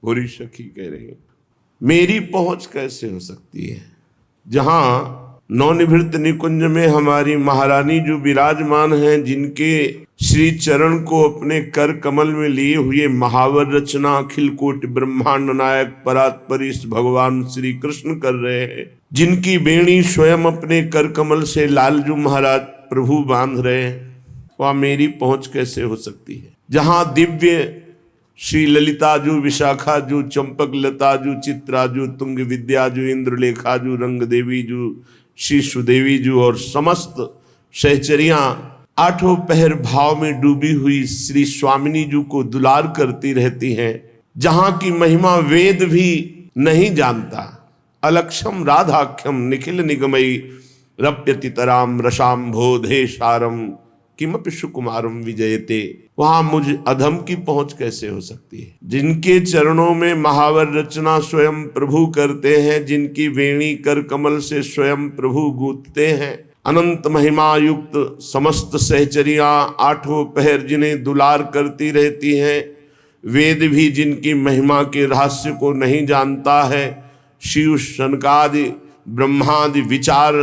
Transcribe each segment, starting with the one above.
होरी सखी कह रही है मेरी पहुंच कैसे हो सकती है। जहां नवनिभृत निकुंज में हमारी महारानी जो विराजमान हैं, जिनके श्री चरण को अपने कर कमल में लिए हुए महावर रचना अखिल कोटि ब्रह्मांड नायक परात्परीश भगवान श्री कृष्ण कर रहे हैं, जिनकी बेणी स्वयं अपने कर कमल से लालजू महाराज प्रभु बांध रहे हैं, वह मेरी पहुंच कैसे हो सकती है। जहां दिव्य श्री ललिताजू, विशाखाजू, चंपक लताजू, चित्राजू, तुंग विद्याजू, इंद्रलेखाजू, रंग देवीजू, श्री सुदेवीजू और समस्त सहचरियां आठों पहर भाव में डूबी हुई श्री स्वामिनी जू को दुलार करती रहती हैं, जहां की महिमा वेद भी नहीं जानता। अलक्षम राधाख्यम निखिल निगमयी रप्यतितराम रसाम बोधे सारम किमपि सुकुमारम विजयते। वहां मुझ अधम की पहुंच कैसे हो सकती है। जिनके चरणों में महावर रचना स्वयं प्रभु करते हैं, जिनकी वेणी कर कमल से स्वयं प्रभु गूंथते हैं, अनंत महिमा युक्त समस्त सहचरियां आठों पहर जिन्हें दुलार करती रहती हैं, वेद भी जिनकी महिमा के रहस्य को नहीं जानता है, शिव शनकादि ब्रह्मादि विचार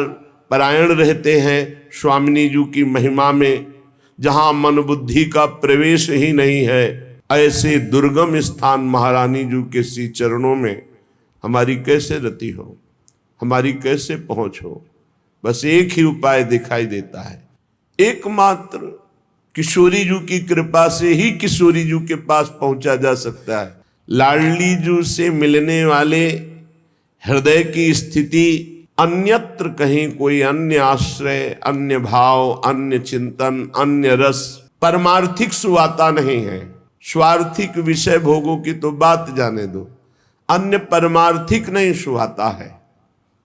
परायण रहते हैं स्वामिनी जी की महिमा में, जहां मन बुद्धि का प्रवेश ही नहीं है, ऐसे दुर्गम स्थान महारानी जी के श्री चरणों में हमारी कैसे रति हो, हमारी कैसे पहुंच हो। बस एक ही उपाय दिखाई देता है, एकमात्र किशोरी जी की कृपा से ही किशोरी जी के पास पहुंचा जा सकता है। लाडली जी से मिलने वाले हृदय की स्थिति अन्यत्र कहीं कोई अन्य आश्रय, अन्य भाव, अन्य चिंतन, अन्य रस परमार्थिक सुवाता नहीं है। स्वार्थिक विषय भोगों की तो बात जाने दो, अन्य परमार्थिक नहीं सुहाता है।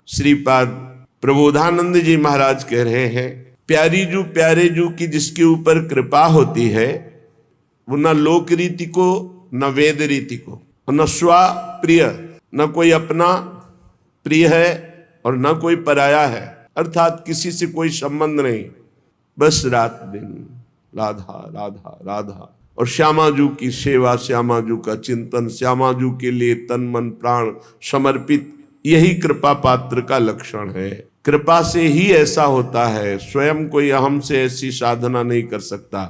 श्रीपाद प्रबोधानंद जी महाराज कह रहे हैं, प्यारी जू प्यारे जू की जिसके ऊपर कृपा होती है, वो न लोक रीति को, न वेद रीति को, न स्वा प्रिय, न कोई अपना प्रिय है और न कोई पराया है, अर्थात किसी से कोई संबंध नहीं, बस रात दिन राधा राधा राधा और श्यामा जू की सेवा, श्यामा जू का चिंतन, श्यामा जू के लिए तन मन प्राण समर्पित, यही कृपा पात्र का लक्षण है। कृपा से ही ऐसा होता है, स्वयं कोई अहम से ऐसी साधना नहीं कर सकता।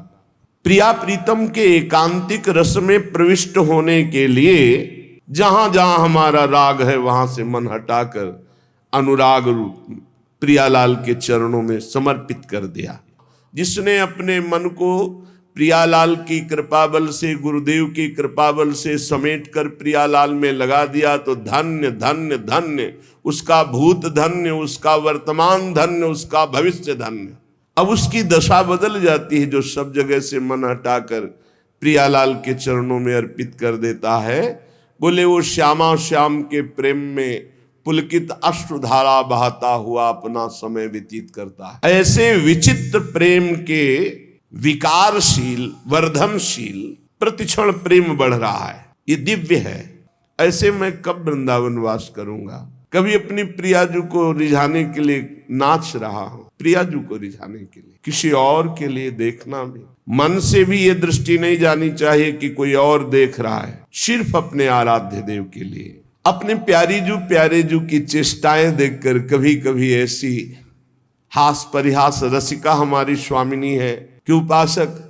प्रिया प्रीतम के एकांतिक रस में प्रविष्ट होने के लिए जहां जहां हमारा राग है, वहां से मन हटाकर अनुराग रूप प्रियालाल के चरणों में समर्पित कर दिया। जिसने अपने मन को प्रियालाल की कृपा बल से, गुरुदेव की कृपा बल से समेट कर प्रियालाल में लगा दिया, तो धन्य धन्य धन्य, उसका भूत धन्य, उसका वर्तमान धन्य, उसका भविष्य धन्य। अब उसकी दशा बदल जाती है, जो सब जगह से मन हटाकर प्रियालाल के चरणों में अर्पित कर देता है। बोले वो श्यामा श्याम के प्रेम में पुलकित अश्रुधारा बहाता हुआ अपना समय व्यतीत करता है। ऐसे विचित्र प्रेम के विकारशील, वर्धनशील प्रतिक्षण प्रेम बढ़ रहा है, ये दिव्य है। ऐसे मैं कब वृंदावन वास करूंगा। कभी अपनी प्रियाजू को रिझाने के लिए नाच रहा हूं, प्रियाजू को रिझाने के लिए, किसी और के लिए देखना भी मन से भी ये दृष्टि नहीं जानी चाहिए कि कोई और देख रहा है, सिर्फ अपने आराध्य देव के लिए। अपने प्यारे जू की चेष्टाएं देखकर कभी कभी ऐसी हास परिहास रसिका हमारी स्वामिनी है कि उपासक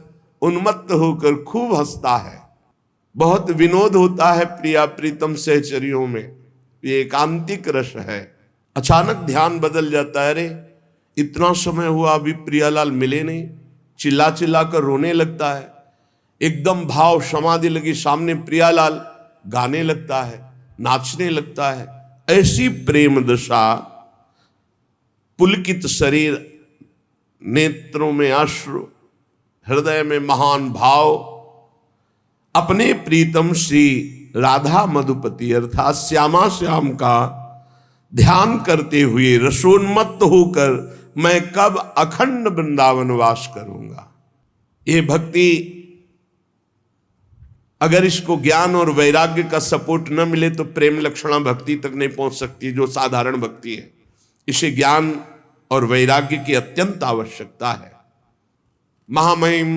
उन्मत्त होकर खूब हंसता है। बहुत विनोद होता है प्रिया प्रीतम सहचरियों में, ये एकांतिक रस है। अचानक ध्यान बदल जाता है, अरे इतना समय हुआ अभी प्रियालाल मिले नहीं, चिल्ला चिल्ला कर रोने लगता है। एकदम भाव समाधि लगी, सामने प्रियालाल गाने लगता है, नाचने लगता है। ऐसी प्रेम दशा, पुलकित शरीर, नेत्रों में अश्रु, हृदय में महान भाव, अपने प्रीतम श्री राधा मधुपति अर्थात श्यामा श्याम का ध्यान करते हुए रसोन्मत्त होकर मैं कब अखंड वृंदावन वास करूंगा। ये भक्ति, अगर इसको ज्ञान और वैराग्य का सपोर्ट न मिले तो प्रेम लक्षणा भक्ति तक नहीं पहुंच सकती, जो साधारण भक्ति है। इसे ज्ञान और वैराग्य की अत्यंत आवश्यकता है। महामहिम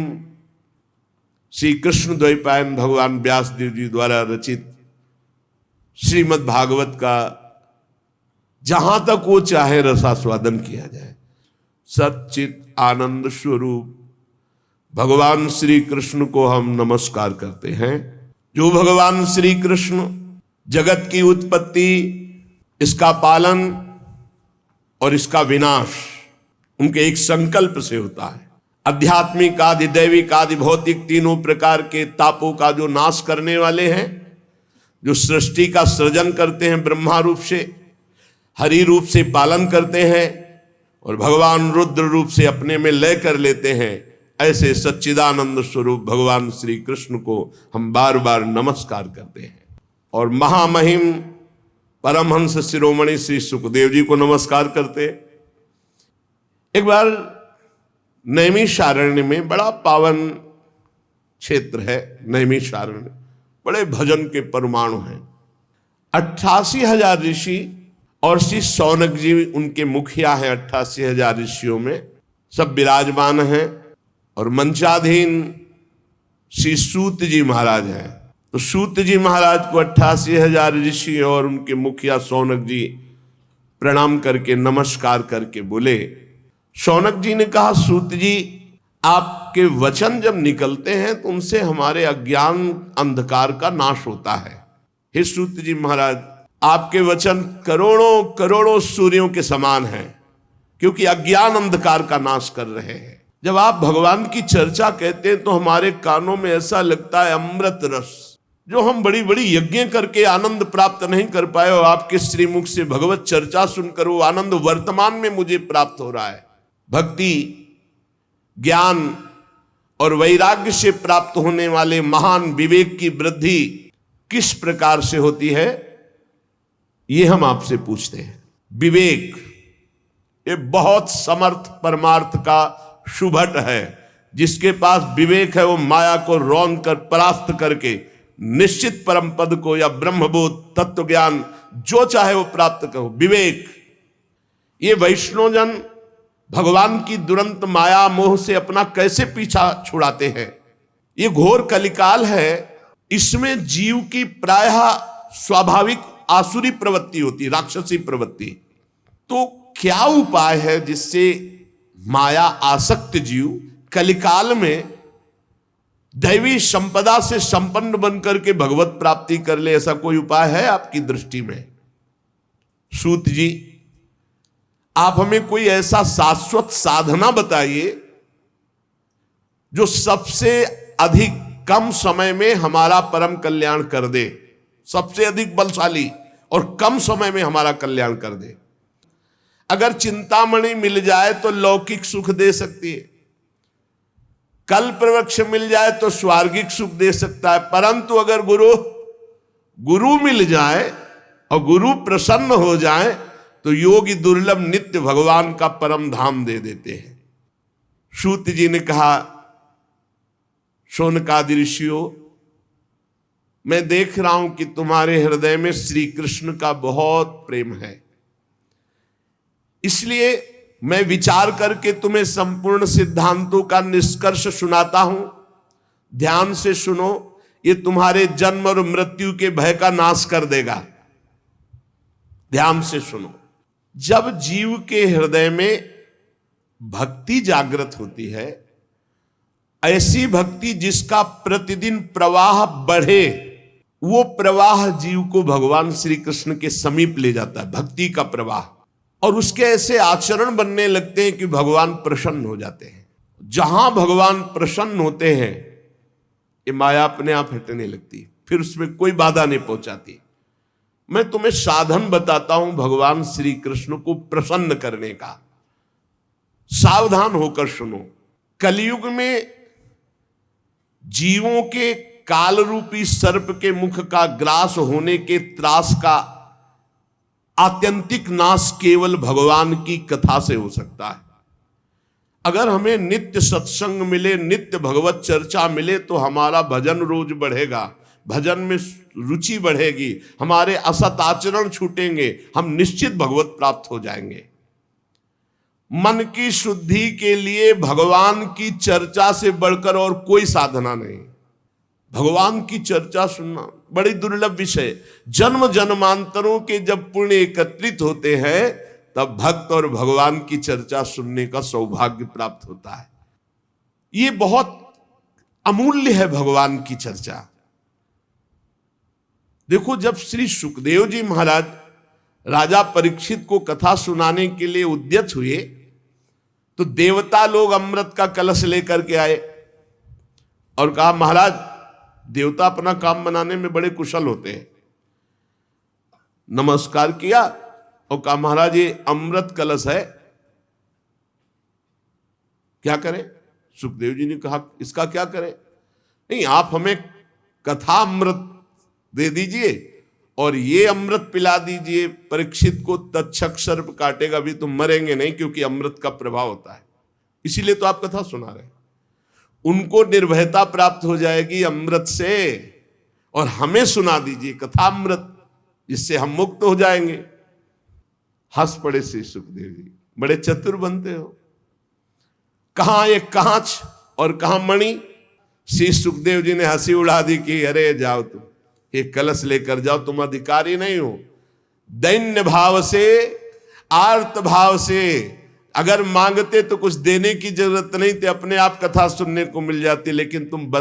श्री कृष्ण द्वैपायन भगवान व्यासदेव जी द्वारा रचित श्रीमद् भागवत का जहां तक वो चाहे रसास्वादन किया जाए। सच्चित आनंद स्वरूप भगवान श्री कृष्ण को हम नमस्कार करते हैं। जो भगवान श्री कृष्ण जगत की उत्पत्ति, इसका पालन और इसका विनाश उनके एक संकल्प से होता है। आध्यात्मिक आदि दैविक आदि भौतिक तीनों प्रकार के तापों का जो नाश करने वाले हैं, जो सृष्टि का सृजन करते हैं, ब्रह्मा रूप से हरि रूप से पालन करते हैं और भगवान रुद्र रूप से अपने में लय कर लेते हैं, ऐसे सच्चिदानंद स्वरूप भगवान श्री कृष्ण को हम बार बार नमस्कार करते हैं। और महामहिम परमहंस शिरोमणि श्री सुखदेव जी को नमस्कार करते। एक बार नैमिषारण्य में, बड़ा पावन क्षेत्र है नैमिषारण्य, बड़े भजन के परमाणु हैं। 88,000 ऋषि और श्री शौनक जी उनके मुखिया हैं। 88,000 ऋषियों में सब विराजमान हैं और मंचाधीन श्री सूत जी महाराज हैं। तो सूत जी महाराज को 88,000 ऋषि और उनके मुखिया शौनक जी प्रणाम करके नमस्कार करके बोले। शौनक जी ने कहा, सूत जी आपके वचन जब निकलते हैं तो उनसे हमारे अज्ञान अंधकार का नाश होता है। हे सूत जी महाराज, आपके वचन करोड़ों करोड़ों सूर्यों के समान हैं, क्योंकि अज्ञान अंधकार का नाश कर रहे हैं। जब आप भगवान की चर्चा कहते हैं तो हमारे कानों में ऐसा लगता है अमृत रस, जो हम बड़ी बड़ी यज्ञ करके आनंद प्राप्त नहीं कर पाए, और आपके श्रीमुख से भगवत चर्चा सुनकर वो आनंद वर्तमान में मुझे प्राप्त हो रहा है। भक्ति, ज्ञान और वैराग्य से प्राप्त होने वाले महान विवेक की वृद्धि किस प्रकार से होती है, ये हम आपसे पूछते हैं। विवेक ये बहुत समर्थ परमार्थ का शुभट है। जिसके पास विवेक है वो माया को रौंद कर परास्त करके निश्चित परम पद को या ब्रह्मबोध तत्व ज्ञान जो चाहे वो प्राप्त करो। विवेक, ये वैष्णवजन भगवान की दुरंत माया मोह से अपना कैसे पीछा छुड़ाते हैं। ये घोर कलिकाल है, इसमें जीव की प्रायः स्वाभाविक आसुरी प्रवृत्ति होती, राक्षसी प्रवृत्ति। तो क्या उपाय है जिससे माया आसक्त जीव कलिकाल में दैवी संपदा से संपन्न बनकर के भगवत प्राप्ति कर ले? ऐसा कोई उपाय है आपकी दृष्टि में? सूत जी, आप हमें कोई ऐसा शाश्वत साधना बताइए जो सबसे अधिक कम समय में हमारा परम कल्याण कर दे, सबसे अधिक बलशाली और कम समय में हमारा कल्याण कर दे। अगर चिंतामणि मिल जाए तो लौकिक सुख दे सकती है, कल्प वृक्ष मिल जाए तो स्वर्गिक सुख दे सकता है, परंतु अगर गुरु मिल जाए और गुरु प्रसन्न हो जाए तो योगी दुर्लभ नित्य भगवान का परम धाम दे देते हैं। सूत जी ने कहा, शौनकादि ऋषियों, मैं देख रहा हूं कि तुम्हारे हृदय में श्री कृष्ण का बहुत प्रेम है, इसलिए मैं विचार करके तुम्हें संपूर्ण सिद्धांतों का निष्कर्ष सुनाता हूं। ध्यान से सुनो, ये तुम्हारे जन्म और मृत्यु के भय का नाश कर देगा। ध्यान से सुनो। जब जीव के हृदय में भक्ति जागृत होती है, ऐसी भक्ति जिसका प्रतिदिन प्रवाह बढ़े, वो प्रवाह जीव को भगवान श्री कृष्ण के समीप ले जाता है, भक्ति का प्रवाह। और उसके ऐसे आचरण बनने लगते हैं कि भगवान प्रसन्न हो जाते हैं। जहां भगवान प्रसन्न होते हैं, ये माया अपने आप हटने लगती, फिर उसमें कोई बाधा नहीं पहुंचाती। मैं तुम्हें साधन बताता हूं भगवान श्री कृष्ण को प्रसन्न करने का। सावधान होकर सुनो। कलयुग में जीवों के काल रूपी सर्प के मुख का ग्रास होने के त्रास का आत्यंतिक नाश केवल भगवान की कथा से हो सकता है। अगर हमें नित्य सत्संग मिले, नित्य भगवत चर्चा मिले, तो हमारा भजन रोज बढ़ेगा, भजन में रुचि बढ़ेगी, हमारे असत आचरण छूटेंगे, हम निश्चित भगवत प्राप्त हो जाएंगे। मन की शुद्धि के लिए भगवान की चर्चा से बढ़कर और कोई साधना नहीं। भगवान की चर्चा सुनना बड़ी दुर्लभ विषय। जन्म जन्मांतरों के जब पुण्य एकत्रित होते हैं तब भक्त और भगवान की चर्चा सुनने का सौभाग्य प्राप्त होता है। ये बहुत अमूल्य है भगवान की चर्चा। देखो, जब श्री सुखदेव जी महाराज राजा परीक्षित को कथा सुनाने के लिए उद्यत हुए तो देवता लोग अमृत का कलश लेकर के आए और कहा, महाराज, देवता अपना काम बनाने में बड़े कुशल होते हैं। नमस्कार किया और कहा, महाराज, ये अमृत कलश है, क्या करें? सुखदेव जी ने कहा, इसका क्या करें? नहीं, आप हमें कथा अमृत दे दीजिए और ये अमृत पिला दीजिए। परीक्षित को तक्षक सर्प काटेगा भी, तुम मरेंगे नहीं, क्योंकि अमृत का प्रभाव होता है, इसीलिए तो आप कथा सुना रहे हैं। उनको निर्भयता प्राप्त हो जाएगी अमृत से, और हमें सुना दीजिए कथा अमृत, जिससे हम मुक्त हो जाएंगे। हंस पड़े श्री सुखदेव जी, बड़े चतुर बनते हो। कहां एक कांच और कहां मणि? श्री सुखदेव जी ने हंसी उड़ा दी कि अरे जाओ, तुम ये कलश लेकर जाओ, तुम अधिकारी नहीं हो। दैन्य भाव से, आर्त भाव से अगर मांगते तो कुछ देने की जरूरत नहीं थी, अपने आप कथा सुनने को मिल जाती। लेकिन तुम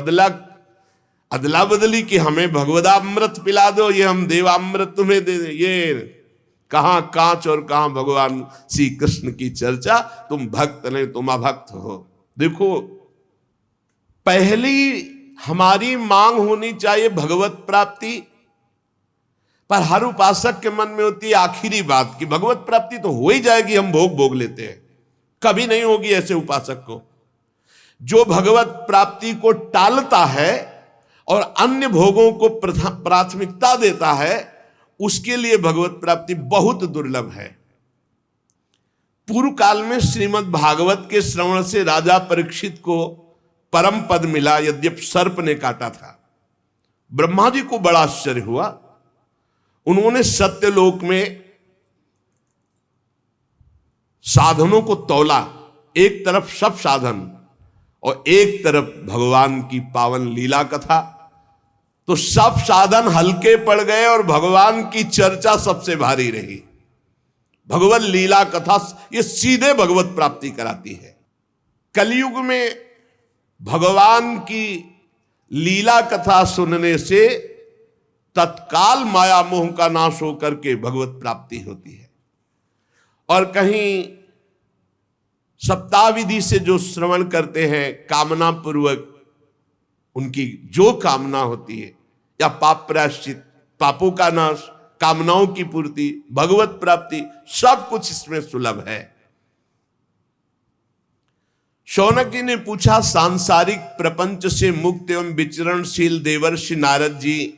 अदला बदली कि हमें भगवदामृत पिला दो, ये हम देवामृत तुम्हें दे दे। ये कहां कांच और कहां भगवान श्री कृष्ण की चर्चा। तुम भक्त नहीं, तुम अभक्त हो। देखो, पहली हमारी मांग होनी चाहिए भगवत प्राप्ति, पर हर उपासक के मन में होती है आखिरी बात कि भगवत प्राप्ति तो हो ही जाएगी, हम भोग लेते हैं। कभी नहीं होगी ऐसे उपासक को। जो भगवत प्राप्ति को टालता है और अन्य भोगों को प्राथमिकता देता है, उसके लिए भगवत प्राप्ति बहुत दुर्लभ है। पूर्व काल में श्रीमद् भागवत के श्रवण से राजा परीक्षित को परम पद मिला, यद्यपि सर्प ने काटा था। ब्रह्मा जी को बड़ा आश्चर्य हुआ। उन्होंने सत्यलोक में साधनों को तौला, एक तरफ सब साधन और एक तरफ भगवान की पावन लीला कथा, तो सब साधन हल्के पड़ गए और भगवान की चर्चा सबसे भारी रही। भगवत लीला कथा ये सीधे भगवत प्राप्ति कराती है। कलयुग में भगवान की लीला कथा सुनने से तत्काल माया मोह का नाश होकर के भगवत प्राप्ति होती है। और कहीं सप्ताह विधि से जो श्रवण करते हैं कामना पूर्वक, उनकी जो कामना होती है, या पाप प्रायश्चित, पापों का नाश, कामनाओं की पूर्ति, भगवत प्राप्ति, सब कुछ इसमें सुलभ है। शौनक जी ने पूछा, सांसारिक प्रपंच से मुक्त एवं विचरणशील देवर्षि नारद जी,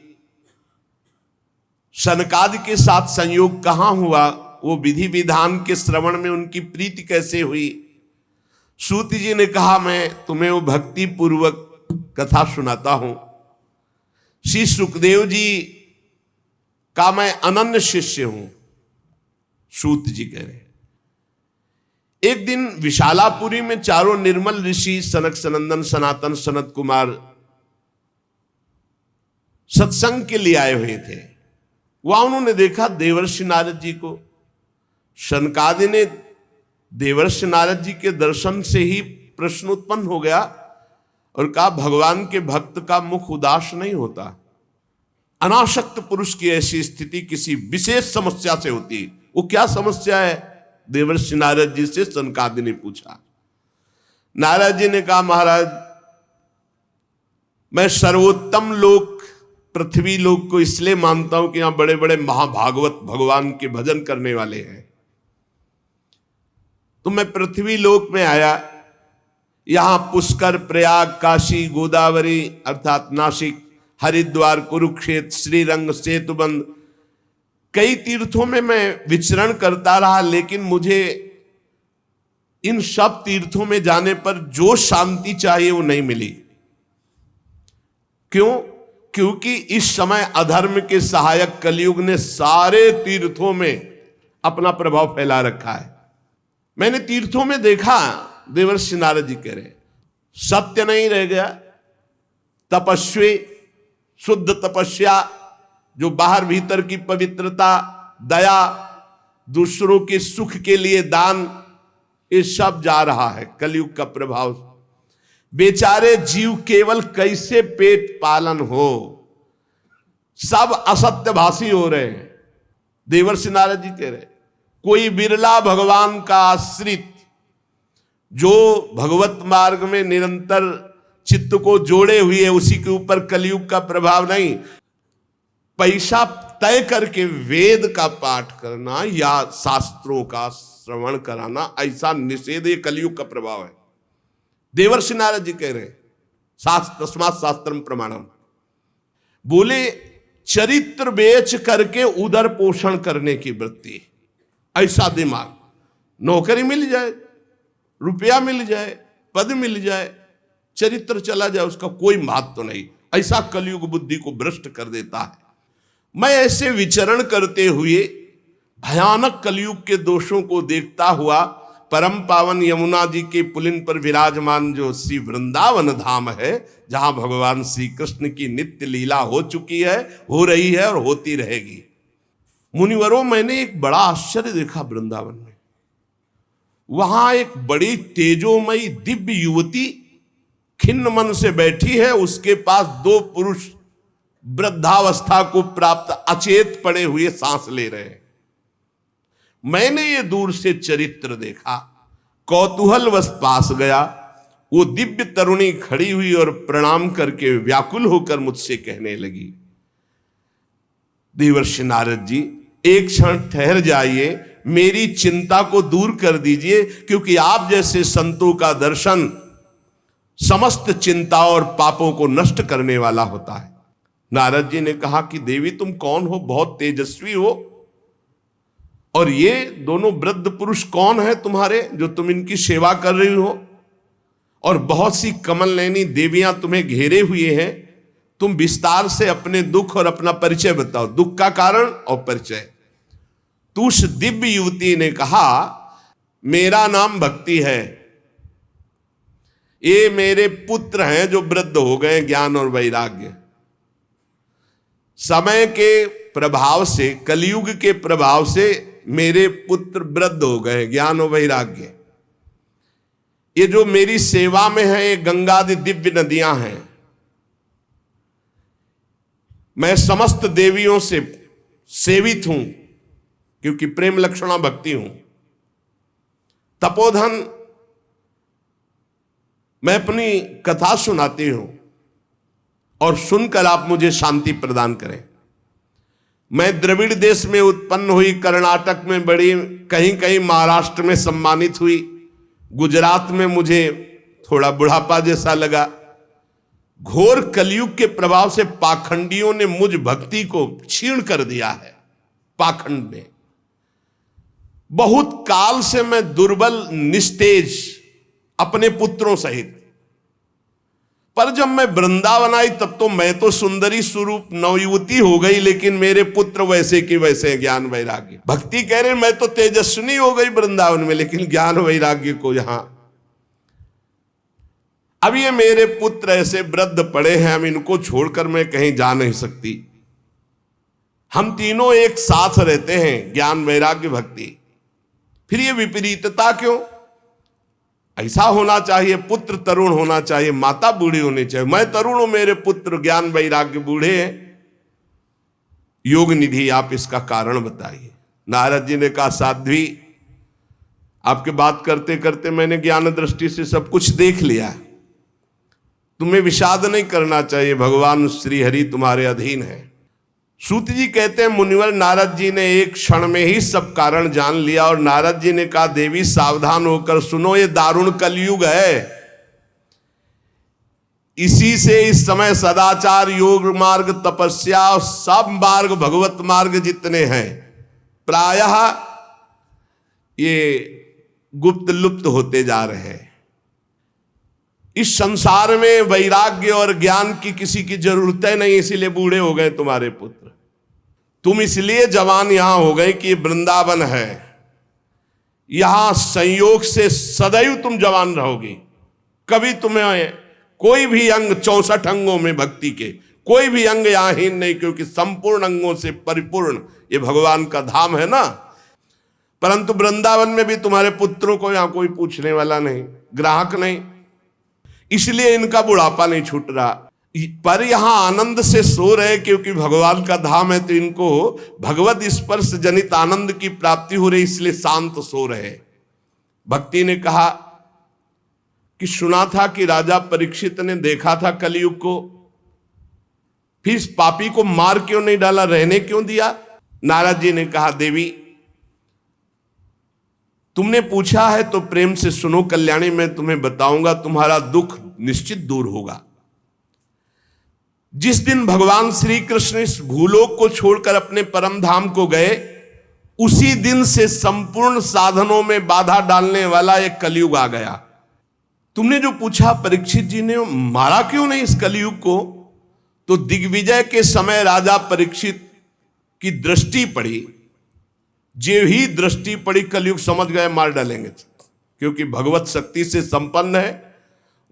सनकादि के साथ संयोग कहां हुआ? वो विधि विधान के श्रवण में उनकी प्रीति कैसे हुई? सूत जी ने कहा, मैं तुम्हें वो भक्ति पूर्वक कथा सुनाता हूं। श्री सुखदेव जी का मैं अनन्य शिष्य हूं। सूत जी कह रहे, एक दिन विशालापुरी में चारों निर्मल ऋषि सनक सनंदन सनातन सनत कुमार सत्संग के लिए आए हुए थे। वहां उन्होंने देखा देवर्षि नारद जी को। शनकादि ने देवर्षि नारद जी के दर्शन से ही प्रश्न उत्पन्न हो गया और कहा, भगवान के भक्त का मुख उदास नहीं होता। अनासक्त पुरुष की ऐसी स्थिति किसी विशेष समस्या से होती। वो क्या समस्या है? देवर्षि नारद जी से सनकादि ने पूछा। नारद जी ने कहा, महाराज, मैं सर्वोत्तम लोक पृथ्वी लोक को इसलिए मानता हूं कि यहां बड़े बड़े महाभागवत भगवान के भजन करने वाले हैं। तो मैं पृथ्वी लोक में आया, यहां पुष्कर, प्रयाग, काशी, गोदावरी अर्थात नासिक, हरिद्वार, कुरुक्षेत्र, श्रीरंग, सेतुबंद, कई तीर्थों में मैं विचरण करता रहा, लेकिन मुझे इन सब तीर्थों में जाने पर जो शांति चाहिए वो नहीं मिली। क्यों? क्योंकि इस समय अधर्म के सहायक कलयुग ने सारे तीर्थों में अपना प्रभाव फैला रखा है। मैंने तीर्थों में देखा, देवर्षि नारद जी कह रहे, सत्य नहीं रह गया। तपस्वी शुद्ध तपस्या, जो बाहर भीतर की पवित्रता, दया, दूसरों के सुख के लिए दान, ये सब जा रहा है कलयुग का प्रभाव। बेचारे जीव केवल कैसे पेट पालन हो, सब असत्यभाषी हो रहे हैं। देवर्षि नारद जी कह रहे, कोई बिरला भगवान का आश्रित जो भगवत मार्ग में निरंतर चित्त को जोड़े हुए है, उसी के ऊपर कलयुग का प्रभाव नहीं। पैसा तय करके वेद का पाठ करना या शास्त्रों का श्रवण कराना, ऐसा निषेध ये कलयुग का प्रभाव है। देवर्षि नारद जी कह रहे हैं, शास्त्र तस्मात् शास्त्रम प्रमाणम, बोले चरित्र बेच करके उदर पोषण करने की वृत्ति, ऐसा दिमाग, नौकरी मिल जाए, रुपया मिल जाए, पद मिल जाए, चरित्र चला जाए, उसका कोई महत्व तो नहीं, ऐसा कलयुग बुद्धि को भ्रष्ट कर देता है। मैं ऐसे विचरण करते हुए भयानक कलयुग के दोषों को देखता हुआ परम पावन यमुना जी के पुलिन पर विराजमान जो श्री वृंदावन धाम है, जहां भगवान श्री कृष्ण की नित्य लीला हो चुकी है, हो रही है और होती रहेगी। मुनिवरों, मैंने एक बड़ा आश्चर्य देखा वृंदावन में। वहां एक बड़ी तेजोमयी दिव्य युवती खिन्न मन से बैठी है, उसके पास दो पुरुष वृद्धावस्था को प्राप्त अचेत पड़े हुए सांस ले रहे हैं। मैंने ये दूर से चरित्र देखा, कौतूहलवश पास गया। वो दिव्य तरुणी खड़ी हुई और प्रणाम करके व्याकुल होकर मुझसे कहने लगी, देवर्षि नारद जी, एक क्षण ठहर जाइए, मेरी चिंता को दूर कर दीजिए, क्योंकि आप जैसे संतों का दर्शन समस्त चिंता और पापों को नष्ट करने वाला होता है। नारद जी ने कहा कि देवी, तुम कौन हो? बहुत तेजस्वी हो, और ये दोनों वृद्ध पुरुष कौन है तुम्हारे, जो तुम इनकी सेवा कर रही हो? और बहुत सी कमल नयनी देवियां तुम्हें घेरे हुए हैं। तुम विस्तार से अपने दुख और अपना परिचय बताओ, दुख का कारण और परिचय। तो उस दिव्य युवती ने कहा, मेरा नाम भक्ति है, ये मेरे पुत्र हैं जो वृद्ध हो गए, ज्ञान और वैराग्य। समय के प्रभाव से, कलयुग के प्रभाव से मेरे पुत्र वृद्ध हो गए, ज्ञान और वैराग्य। ये जो मेरी सेवा में है, ये गंगादि दिव्य नदियां हैं। मैं समस्त देवियों से सेवित हूं, क्योंकि प्रेम लक्षणा भक्ति हूं। तपोधन, मैं अपनी कथा सुनाती हूं और सुनकर आप मुझे शांति प्रदान करें। मैं द्रविड़ देश में उत्पन्न हुई, कर्नाटक में बड़ी, कहीं कहीं महाराष्ट्र में सम्मानित हुई, गुजरात में मुझे थोड़ा बुढ़ापा जैसा लगा। घोर कलयुग के प्रभाव से पाखंडियों ने मुझ भक्ति को क्षीण कर दिया है। पाखंड ने, बहुत काल से मैं दुर्बल, निस्तेज, अपने पुत्रों सहित। पर जब मैं वृंदावन आई, तब तो मैं तो सुंदरी स्वरूप नवयुवती हो गई, लेकिन मेरे पुत्र वैसे के वैसे, ज्ञान वैराग्य। भक्ति कह रहे मैं तो तेजस्विनी हो गई वृंदावन में, लेकिन ज्ञान वैराग्य को यहां। अब ये मेरे पुत्र ऐसे वृद्ध पड़े हैं, हम इनको छोड़कर मैं कहीं जा नहीं सकती। हम तीनों एक साथ रहते हैं, ज्ञान वैराग्य भक्ति। फिर ये विपरीतता क्यों? ऐसा होना चाहिए, पुत्र तरुण होना चाहिए, माता बूढ़ी होनी चाहिए। मैं तरुण हूं, मेरे पुत्र ज्ञान वैराग्य बूढ़े हैं। योग निधि, आप इसका कारण बताइए। नारद जी ने कहा, साध्वी, आपके बात करते करते मैंने ज्ञान दृष्टि से सब कुछ देख लिया। तुम्हें विषाद नहीं करना चाहिए, भगवान श्री हरि तुम्हारे अधीन है। सूत जी कहते हैं, मुनिवर, नारद जी ने एक क्षण में ही सब कारण जान लिया। और नारद जी ने कहा, देवी सावधान होकर सुनो, ये दारुण कलयुग है। इसी से इस समय सदाचार, योग मार्ग, तपस्या और सब मार्ग, भगवत मार्ग जितने हैं, प्रायः ये गुप्त लुप्त होते जा रहे हैं। इस संसार में वैराग्य और ज्ञान की किसी की जरूरत है नहीं, इसीलिए बूढ़े हो गए तुम्हारे पुत्र। तुम इसलिए जवान यहां हो गए कि वृंदावन है, यहां संयोग से सदैव तुम जवान रहोगी। कभी तुम्हें कोई भी अंग, 64 अंगों में भक्ति के कोई भी अंग यहांहीन नहीं, क्योंकि संपूर्ण अंगों से परिपूर्ण ये भगवान का धाम है ना। परंतु वृंदावन में भी तुम्हारे पुत्रों को यहां कोई पूछने वाला नहीं, ग्राहक नहीं, इसलिए इनका बुढ़ापा नहीं छूट रहा। पर यहां आनंद से सो रहे, क्योंकि भगवान का धाम है तो इनको भगवत स्पर्श जनित आनंद की प्राप्ति हो रही, इसलिए शांत सो रहे। भक्ति ने कहा कि सुना था कि राजा परीक्षित ने देखा था कलयुग को, फिर इस पापी को मार क्यों नहीं डाला, रहने क्यों दिया? नारद जी ने कहा, देवी तुमने पूछा है तो प्रेम से सुनो कल्याणी, मैं तुम्हें बताऊंगा, तुम्हारा दुख निश्चित दूर होगा। जिस दिन भगवान श्री कृष्ण इस भूलोक को छोड़कर अपने परम धाम को गए, उसी दिन से संपूर्ण साधनों में बाधा डालने वाला एक कलयुग आ गया। तुमने जो पूछा परीक्षित जी ने मारा क्यों नहीं इस कलयुग को, तो दिग्विजय के समय राजा परीक्षित की दृष्टि पड़ी, जो ही दृष्टि पड़ी कलयुग समझ गए मार डालेंगे, क्योंकि भगवत शक्ति से संपन्न है।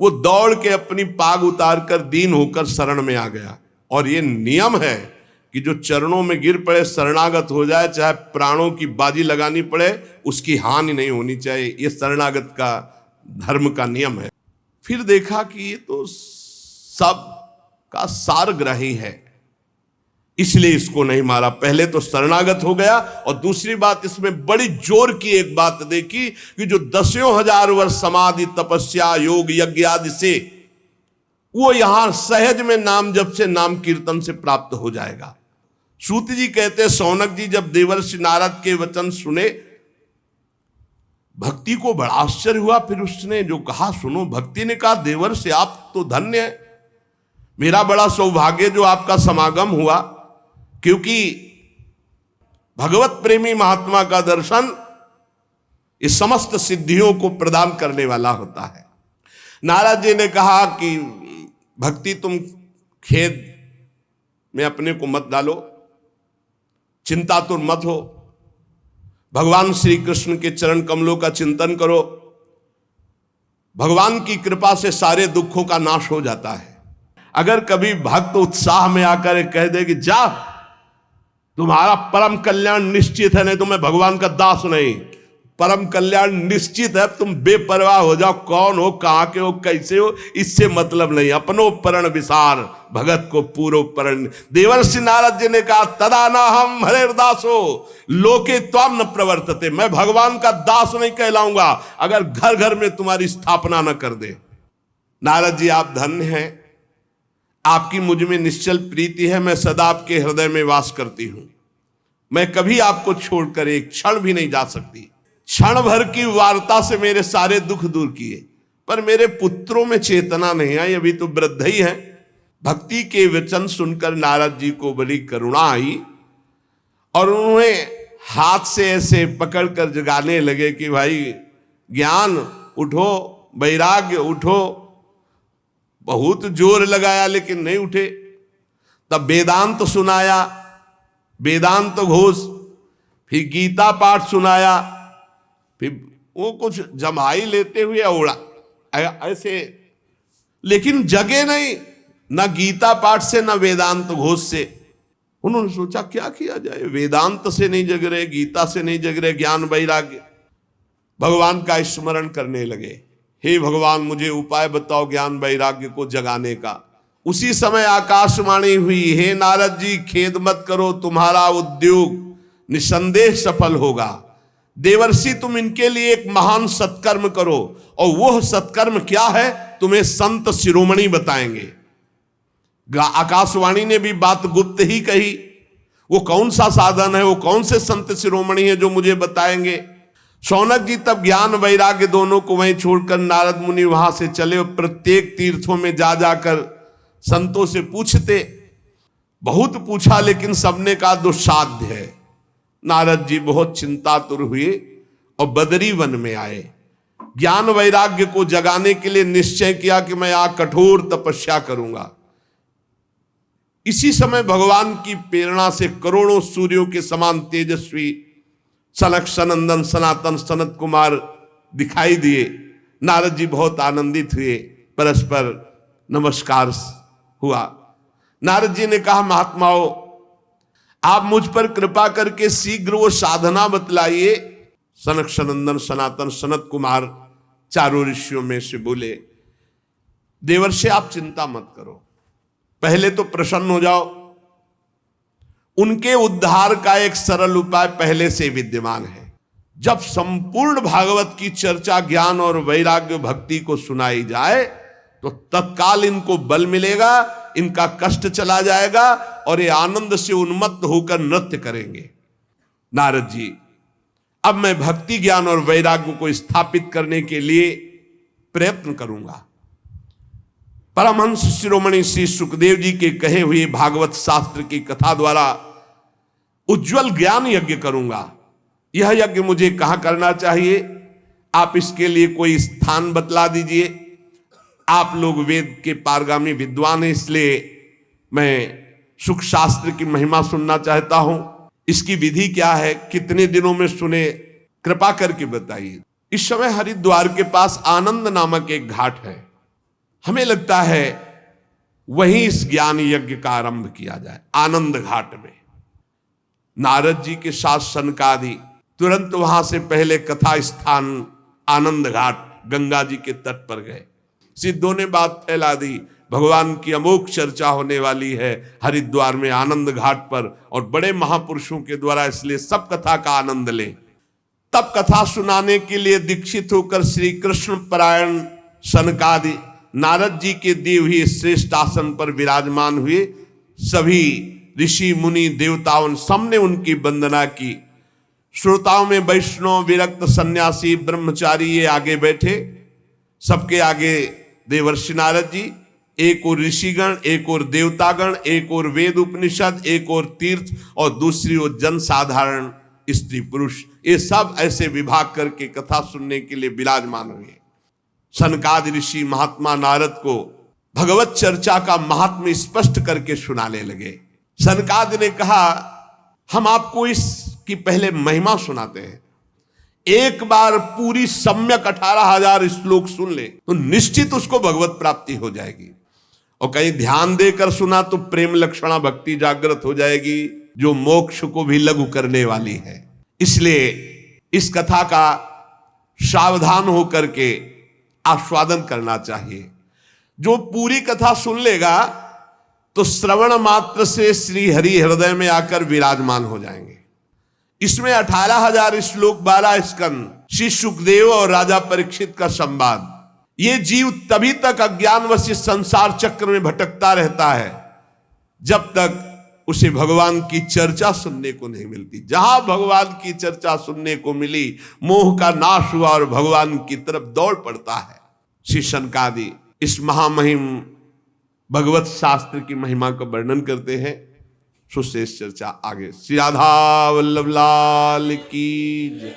वो दौड़ के अपनी पाग उतार कर दीन होकर शरण में आ गया। और ये नियम है कि जो चरणों में गिर पड़े, शरणागत हो जाए, चाहे प्राणों की बाजी लगानी पड़े, उसकी हानि नहीं होनी चाहिए। ये शरणागत का धर्म का नियम है। फिर देखा कि ये तो सब का सारग्राही है, इसलिए इसको नहीं मारा। पहले तो शरणागत हो गया, और दूसरी बात इसमें बड़ी जोर की एक बात देखी कि जो 10,000 वर्ष समाधि तपस्या योग यज्ञ आदि से, वो यहां सहज में नाम जप से नाम कीर्तन से प्राप्त हो जाएगा। सूत जी कहते, शौनक जी जब देवर्षि नारद के वचन सुने, भक्ति को बड़ा आश्चर्य हुआ। फिर उसने जो कहा सुनो, भक्ति ने कहा, देवर्षि आप तो धन्य है, मेरा बड़ा सौभाग्य जो आपका समागम हुआ, क्योंकि भगवत प्रेमी महात्मा का दर्शन इस समस्त सिद्धियों को प्रदान करने वाला होता है। नारद जी ने कहा कि भक्ति तुम खेद में अपने को मत डालो, चिंता तो मत हो, भगवान श्री कृष्ण के चरण कमलों का चिंतन करो, भगवान की कृपा से सारे दुखों का नाश हो जाता है। अगर कभी भक्त उत्साह में आकर कह दे कि जा तुम्हारा परम कल्याण निश्चित है, नहीं तो मैं भगवान का दास नहीं, परम कल्याण निश्चित है, तुम बेपरवाह हो जाओ, कौन हो, कहां के हो, कैसे हो, इससे मतलब नहीं। अपनो परण विसार भगत को पूरो परण। देवर्षि नारद जी ने कहा, तदा न हम हरेर्दासो लोके त्वाम न प्रवर्तते, मैं भगवान का दास नहीं कहलाऊंगा अगर घर घर में तुम्हारी स्थापना न कर दे। नारद जी आप धन्य हैं, आपकी मुझ में निश्चल प्रीति है, मैं सदा आपके हृदय में वास करती हूं, मैं कभी आपको छोड़कर एक क्षण भी नहीं जा सकती। क्षण भर की वार्ता से मेरे सारे दुख दूर किए, पर मेरे पुत्रों में चेतना नहीं आई, अभी तो वृद्ध ही है। भक्ति के वचन सुनकर नारद जी को बड़ी करुणा आई, और उन्होंने हाथ से ऐसे पकड़कर जगाने लगे कि भाई ज्ञान उठो, वैराग्य उठो। बहुत जोर लगाया लेकिन नहीं उठे। तब वेदांत सुनाया, वेदांत घोष, फिर गीता पाठ सुनाया, फिर वो कुछ जमाई लेते हुए उड़ा ऐसे, लेकिन जगे नहीं, न गीता पाठ से न वेदांत घोष से। उन्होंने सोचा क्या किया जाए, वेदांत से नहीं जग रहे, गीता से नहीं जग रहे, ज्ञान वैराग्य। भगवान का स्मरण करने लगे, हे भगवान मुझे उपाय बताओ ज्ञान वैराग्य को जगाने का। उसी समय आकाशवाणी हुई, हे नारद जी खेद मत करो, तुम्हारा उद्योग निसंदेह सफल होगा। देवर्षि तुम इनके लिए एक महान सत्कर्म करो, और वह सत्कर्म क्या है तुम्हें संत शिरोमणि बताएंगे। आकाशवाणी ने भी बात गुप्त ही कही, वो कौन सा साधन है, वो कौन से संत शिरोमणि है जो मुझे बताएंगे। शौनक जी तब ज्ञान वैराग्य दोनों को वहीं छोड़कर नारद मुनि वहां से चले, और प्रत्येक तीर्थों में जा जाकर संतों से पूछते। बहुत पूछा लेकिन सबने कहा दुस्साध्य है। नारद जी बहुत चिंतातुर हुए और बदरी वन में आए। ज्ञान वैराग्य को जगाने के लिए निश्चय किया कि मैं यहाँ कठोर तपस्या करूंगा। इसी समय भगवान की प्रेरणा से करोड़ों सूर्यों के समान तेजस्वी सनक सनंदन सनातन सनत कुमार दिखाई दिए। नारद जी बहुत आनंदित हुए, परस्पर नमस्कार हुआ। नारद जी ने कहा, महात्माओं, आप मुझ पर कृपा करके शीघ्र वो साधना बतलाइए। सनक सनंदन सनातन सनत कुमार चारों ऋषियों में से बोले, देवर्षि आप चिंता मत करो, पहले तो प्रसन्न हो जाओ। उनके उद्धार का एक सरल उपाय पहले से विद्यमान है। जब संपूर्ण भागवत की चर्चा ज्ञान और वैराग्य भक्ति को सुनाई जाए तो तत्काल इनको बल मिलेगा, इनका कष्ट चला जाएगा और ये आनंद से उन्मत्त होकर नृत्य करेंगे। नारद जी, अब मैं भक्ति ज्ञान और वैराग्य को स्थापित करने के लिए प्रयत्न करूंगा। परमहंस शिरोमणि श्री सुखदेव जी के कहे हुए भागवत शास्त्र की कथा द्वारा उज्जवल ज्ञान यज्ञ करूंगा। यह यज्ञ मुझे कहां करना चाहिए, आप इसके लिए कोई स्थान बतला दीजिए। आप लोग वेद के पारगामी विद्वान हैं, इसलिए मैं सुख शास्त्र की महिमा सुनना चाहता हूं। इसकी विधि क्या है, कितने दिनों में सुने, कृपा करके बताइए। इस समय हरिद्वार के पास आनंद नामक एक घाट है, हमें लगता है वहीं इस ज्ञान यज्ञ का आरंभ किया जाए, आनंद घाट में। नारद जी के साथ सनकादि तुरंत वहां से पहले कथा स्थान आनंद घाट गंगा जी के तट पर गए। सिद्धों ने बात फैला दी, भगवान की अमोघ चर्चा होने वाली है हरिद्वार में आनंद घाट पर और बड़े महापुरुषों के द्वारा, इसलिए सब कथा का आनंद लें। तब कथा सुनाने के लिए दीक्षित होकर श्री कृष्ण परायण सनकादि नारद जी के दिए हुए श्रेष्ठ आसन पर विराजमान हुए। सभी ऋषि मुनि देवताओं सबने उनकी वंदना की। श्रोताओं में वैष्णव, विरक्त, सन्यासी, ब्रह्मचारी ये आगे बैठे। सबके आगे देवर्षि नारद जी, एक और ऋषिगण, एक और देवतागण, एक और वेद उपनिषद, एक और तीर्थ और दूसरी ओर जन साधारण स्त्री पुरुष, ये सब ऐसे विभाग करके कथा सुनने के लिए विराजमान हुए। सनकादि ऋषि महात्मा नारद को भगवत चर्चा का महात्म्य स्पष्ट करके सुनाने लगे। सनकादि ने कहा, हम आपको इसकी पहले महिमा सुनाते हैं। एक बार पूरी सम्यक 18,000 श्लोक सुन ले तो निश्चित उसको भगवत प्राप्ति हो जाएगी। और कहीं ध्यान देकर सुना तो प्रेम लक्षणा भक्ति जागृत हो जाएगी, जो मोक्ष को भी लघु करने वाली है। इसलिए इस कथा का सावधान होकर के आस्वादन करना चाहिए। जो पूरी कथा सुन लेगा तो श्रवण मात्र से श्री हरि हृदय में आकर विराजमान हो जाएंगे। इसमें 18,000 श्लोक, 12 स्कंद, श्री सुखदेव और राजा परीक्षित का संवाद। ये जीव तभी तक अज्ञानवश संसार चक्र में भटकता रहता है जब तक उसे भगवान की चर्चा सुनने को नहीं मिलती। जहां भगवान की चर्चा सुनने को मिली, मोह का नाश हुआ और भगवान की तरफ दौड़ पड़ता है। श्री सनकादि इस महामहिम भगवत शास्त्र की महिमा का वर्णन करते हैं। सुशेष चर्चा आगे। श्री राधा वल्लभ लाल की जय।